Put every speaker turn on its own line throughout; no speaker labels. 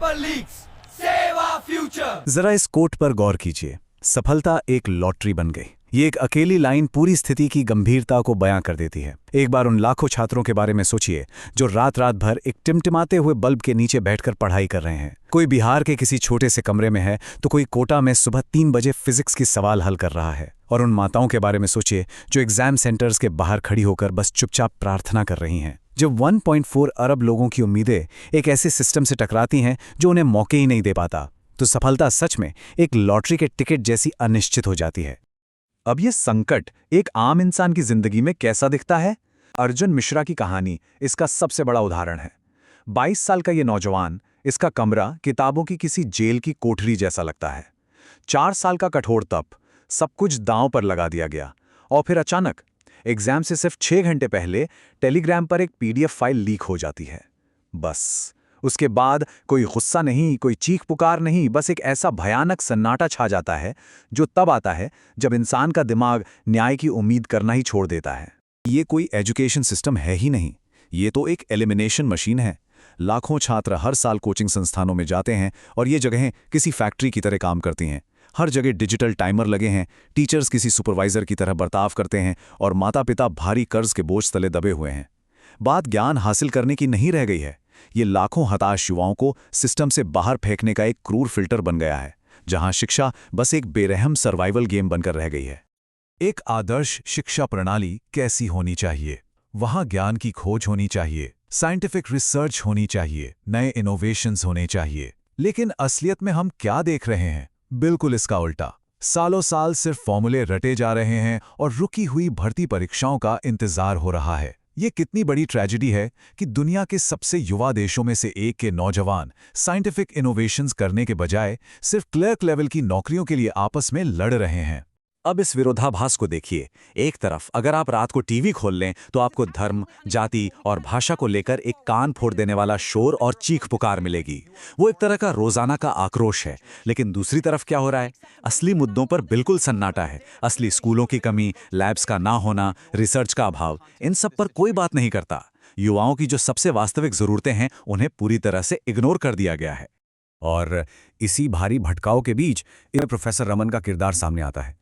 Paper leaks save our future.
जरा इस coat पर गौर कीजिए। सफलता एक लॉटरी बन गई। ये एक अकेली लाइन पूरी स्थिति की गंभीरता को बयां कर देती है। एक बार उन लाखों छात्रों के बारे में सोचिए जो रात रात भर एक टिमटिमाते हुए बल्ब के नीचे बैठकर पढ़ाई कर रहे हैं। कोई बिहार के किसी छोटे से कमरे में है तो कोई कोटा में सुबह 3 बजे फिजिक्स की सवाल हल कर रहा है। और उन माताओं के बारे में सोचिए जो एग्जाम सेंटर्स के बाहर खड़ी होकर बस चुपचाप प्रार्थना कर रही हैं। जब 1.4 अरब लोगों की उम्मीदें एक ऐसे सिस्टम से टकराती हैं जो उन्हें मौके ही नहीं दे पाता, तो सफलता सच में एक लॉटरी के टिकट जैसी अनिश्चित हो जाती है।
अब ये संकट एक आम इंसान की जिंदगी में कैसा दिखता है? अर्जुन मिश्रा की कहानी इसका सबसे बड़ा उदाहरण है। 22 साल का ये नौजवान, इसका कमरा किताबों की किसी जेल की कोठरी जैसा लगता है। 4 साल का कठोर तप, सब कुछ दांव पर लगा दिया गया। और फिर अचानक एग्जाम से सिर्फ 6 घंटे पहले टेलीग्राम पर एक PDF फाइल लीक हो जाती है। बस उसके बाद कोई गुस्सा नहीं, कोई चीख पुकार नहीं, बस एक ऐसा भयानक सन्नाटा छा जाता है जो तब आता है जब इंसान का दिमाग न्याय की उम्मीद करना ही छोड़ देता है।
ये कोई एजुकेशन सिस्टम है ही नहीं, ये तो एक एलिमिनेशन मशीन है। लाखों छात्र हर साल कोचिंग संस्थानों में जाते हैं और ये जगहें किसी फैक्ट्री की तरह काम करती हैं। हर जगह डिजिटल टाइमर लगे हैं, टीचर्स किसी सुपरवाइजर की तरह बर्ताव करते हैं और माता पिता भारी कर्ज के बोझ तले दबे हुए हैं। बात ज्ञान हासिल करने की नहीं रह गई है, ये लाखों हताश युवाओं को सिस्टम से बाहर फेंकने का एक क्रूर फिल्टर बन गया है, जहां शिक्षा बस एक बेरहम सर्वाइवल गेम बनकर रह गई है।
एक आदर्श शिक्षा प्रणाली कैसी होनी चाहिए? वहां ज्ञान की खोज होनी चाहिए, साइंटिफिक रिसर्च होनी चाहिए, नए इनोवेशंस होने चाहिए। लेकिन असलियत में हम क्या देख रहे हैं? बिल्कुल इसका उल्टा। सालों साल सिर्फ फॉर्मूले रटे जा रहे हैं और रुकी हुई भर्ती परीक्षाओं का इंतजार हो रहा है। ये कितनी बड़ी ट्रेजेडी है कि दुनिया के सबसे युवा देशों में से एक के नौजवान साइंटिफिक इनोवेशंस करने के बजाय सिर्फ क्लर्क लेवल की नौकरियों के लिए आपस में लड़ रहे हैं।
अब इस विरोधाभास को देखिए। एक तरफ अगर आप रात को टीवी खोल लें तो आपको धर्म, जाति और भाषा को लेकर एक कान फोड़ देने वाला शोर और चीख पुकार मिलेगी। वो एक तरह का रोजाना का आक्रोश है। लेकिन दूसरी तरफ क्या हो रहा है? असली मुद्दों पर बिल्कुल सन्नाटा है। असली स्कूलों की कमी, लैब्स का ना होना, रिसर्च का अभाव, इन सब पर कोई बात नहीं करता। युवाओं की जो सबसे वास्तविक जरूरतें हैं उन्हें पूरी तरह से इग्नोर कर दिया गया है। और इसी भारी भटकाव के बीच प्रोफेसर रमन का किरदार सामने आता है।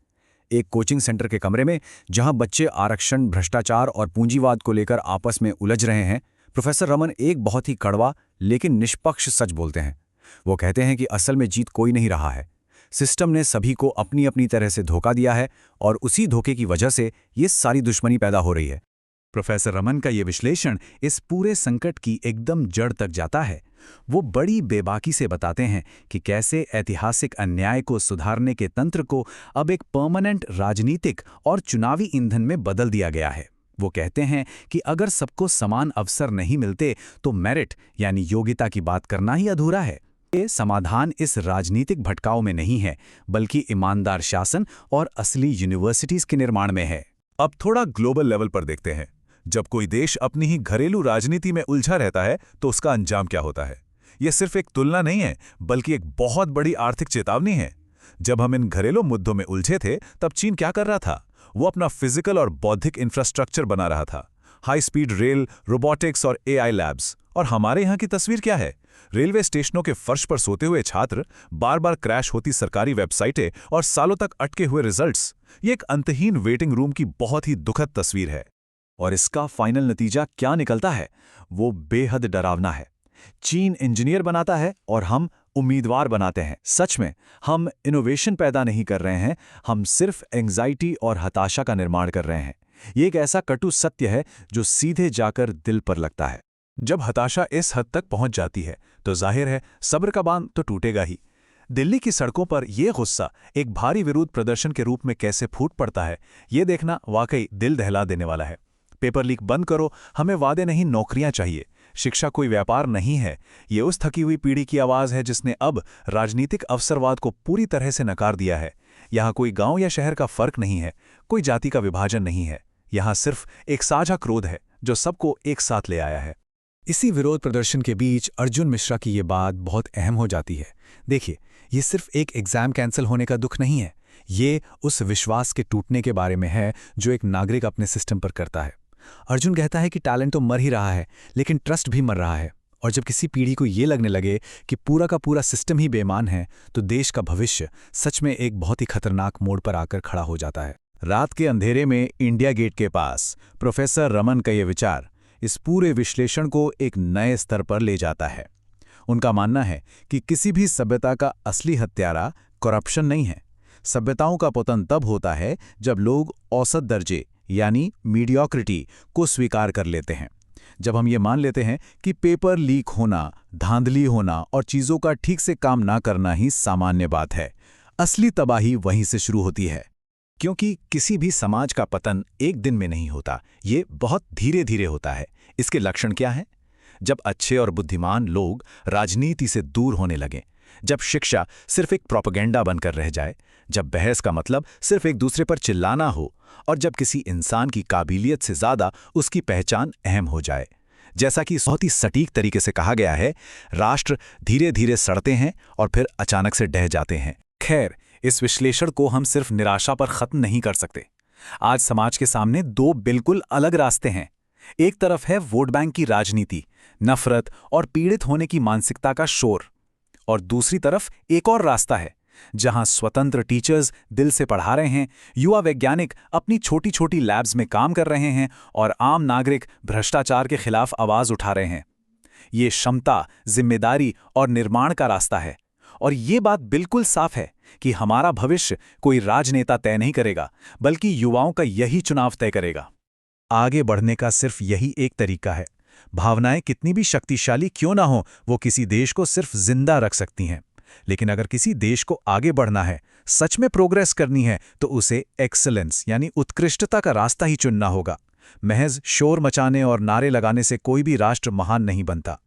एक कोचिंग सेंटर के कमरे में जहां बच्चे आरक्षण, भ्रष्टाचार और पूंजीवाद को लेकर आपस में उलझ रहे हैं, प्रोफेसर रमन एक बहुत ही कड़वा लेकिन निष्पक्ष सच बोलते हैं। वो कहते हैं कि असल में जीत कोई नहीं रहा है। सिस्टम ने सभी को अपनी अपनी तरह से धोखा दिया है और उसी धोखे की वजह से ये सारी दुश्मनी पैदा हो रही है।
प्रोफेसर रमन का ये विश्लेषण इस पूरे संकट की एकदम जड़ तक जाता है। वो बड़ी बेबाकी से बताते हैं कि कैसे ऐतिहासिक अन्याय को सुधारने के तंत्र को अब एक परमानेंट राजनीतिक और चुनावी ईंधन में बदल दिया गया है। वो कहते हैं कि अगर सबको समान अवसर नहीं मिलते तो मेरिट यानी योग्यता की बात करना ही अधूरा है। ये समाधान इस राजनीतिक भटकाव में नहीं है, बल्कि ईमानदार शासन और असली यूनिवर्सिटीज के निर्माण में है।
अब थोड़ा ग्लोबल लेवल पर देखते हैं। जब कोई देश अपनी ही घरेलू राजनीति में उलझा रहता है तो उसका अंजाम क्या होता है? यह सिर्फ एक तुलना नहीं है, बल्कि एक बहुत बड़ी आर्थिक चेतावनी है। जब हम इन घरेलू मुद्दों में उलझे थे तब चीन क्या कर रहा था? वो अपना फिजिकल और बौद्धिक इंफ्रास्ट्रक्चर बना रहा था। हाई स्पीड रेल, रोबोटिक्स और AI लैब्स। और हमारे यहाँ की तस्वीर क्या है? रेलवे स्टेशनों के फर्श पर सोते हुए छात्र, बार बार क्रैश होती सरकारी वेबसाइटें और सालों तक अटके हुए रिजल्ट्स। ये एक अंतहीन वेटिंग रूम की बहुत ही दुखद तस्वीर है।
और इसका फाइनल नतीजा क्या निकलता है? वो बेहद डरावना है। चीन इंजीनियर बनाता है और हम उम्मीदवार बनाते हैं। सच में हम इनोवेशन पैदा नहीं कर रहे हैं, हम सिर्फ एंग्जाइटी और हताशा का निर्माण कर रहे हैं। ये एक ऐसा कटु सत्य है जो सीधे जाकर दिल पर लगता है।
जब हताशा इस हद तक पहुंच जाती है तो जाहिर है सब्र का बांध तो टूटेगा ही। दिल्ली की सड़कों पर यह गुस्सा एक भारी विरोध प्रदर्शन के रूप में कैसे फूट पड़ता है, ये देखना वाकई दिल दहला देने वाला है। पेपर लीक बंद करो, हमें वादे नहीं नौकरियां चाहिए। शिक्षा कोई व्यापार नहीं है। ये उस थकी हुई पीढ़ी की आवाज है जिसने अब राजनीतिक अवसरवाद को पूरी तरह से नकार दिया है। यहाँ कोई गांव या शहर का फर्क नहीं है, कोई जाति का विभाजन नहीं है। यहाँ सिर्फ एक साझा क्रोध है जो सबको एक साथ ले आया है।
इसी विरोध प्रदर्शन के बीच अर्जुन मिश्रा की ये बात बहुत अहम हो जाती है। देखिए, ये सिर्फ एक एग्जाम कैंसिल होने का दुख नहीं है, ये उस विश्वास के टूटने के बारे में है जो एक नागरिक अपने सिस्टम पर करता है। अर्जुन कहता है कि टैलेंट तो मर ही रहा है, लेकिन ट्रस्ट भी मर रहा है।
और जब किसी पीढ़ी को ये लगने लगे कि पूरा का पूरा सिस्टम ही बेईमान है, तो देश का भविष्य सच में एक बहुत ही खतरनाक मोड़ पर आकर खड़ा हो जाता है। रात के अंधेरे में इंडिया गेट के पास प्रोफेसर रमन का ये विचार इस पूरे विश्लेषण को एक नए स्तर पर ले जाता है। उनका मानना है कि किसी भी सभ्यता का असली हत्यारा करप्शन नहीं है। सभ्यताओं का पतन तब होता है जब लोग औसत दर्जे यानी मीडियोक्रिटी को स्वीकार कर लेते हैं। जब हम ये मान लेते हैं कि पेपर लीक होना, धांधली होना और चीज़ों का ठीक से काम ना करना ही सामान्य बात है, असली तबाही वहीं से शुरू होती है। क्योंकि किसी भी समाज का पतन एक दिन में नहीं होता, ये बहुत धीरे धीरे होता है। इसके लक्षण क्या हैं? जब अच्छे और बुद्धिमान लोग राजनीति से दूर होने लगें, जब शिक्षा सिर्फ एक प्रोपेगेंडा बनकर रह जाए, जब बहस का मतलब सिर्फ एक दूसरे पर चिल्लाना हो, और जब किसी इंसान की काबिलियत से ज़्यादा उसकी पहचान अहम हो जाए। जैसा कि बहुत ही सटीक तरीके से कहा गया है, राष्ट्र धीरे धीरे सड़ते हैं और फिर अचानक से ढह जाते हैं। खैर, इस विश्लेषण को हम सिर्फ निराशा पर खत्म नहीं कर सकते। आज समाज के सामने दो बिल्कुल अलग रास्ते हैं। एक तरफ है वोट बैंक की राजनीति, नफरत और पीड़ित होने की मानसिकता का शोर, और दूसरी तरफ एक और रास्ता है जहां स्वतंत्र टीचर्स दिल से पढ़ा रहे हैं, युवा वैज्ञानिक अपनी छोटी छोटी लैब्स में काम कर रहे हैं और आम नागरिक भ्रष्टाचार के खिलाफ आवाज उठा रहे हैं। ये क्षमता, जिम्मेदारी और निर्माण का रास्ता है। और ये बात बिल्कुल साफ है कि हमारा भविष्य कोई राजनेता तय नहीं करेगा, बल्कि युवाओं का यही चुनाव तय करेगा। आगे बढ़ने का सिर्फ यही एक तरीका है। भावनाएं कितनी भी शक्तिशाली क्यों ना हो, वो किसी देश को सिर्फ जिंदा रख सकती हैं। लेकिन अगर किसी देश को आगे बढ़ना है, सच में प्रोग्रेस करनी है, तो उसे एक्सीलेंस यानी उत्कृष्टता का रास्ता ही चुनना होगा। महज शोर मचाने और नारे लगाने से कोई भी राष्ट्र महान नहीं बनता।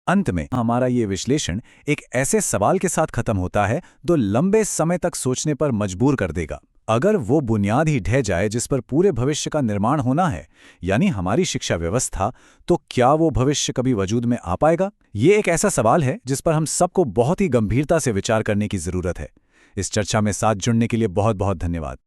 अंत में हमारा ये विश्लेषण एक ऐसे सवाल के साथ खत्म होता है जो लंबे समय तक सोचने पर मजबूर कर देगा। अगर वो बुनियाद ही ढह जाए जिस पर पूरे भविष्य का निर्माण होना है, यानी हमारी शिक्षा व्यवस्था, तो क्या वो भविष्य कभी वजूद में आ पाएगा? ये एक ऐसा सवाल है जिस पर हम सबको बहुत ही गंभीरता से विचार करने की जरूरत है। इस चर्चा में साथ जुड़ने के लिए बहुत बहुत धन्यवाद।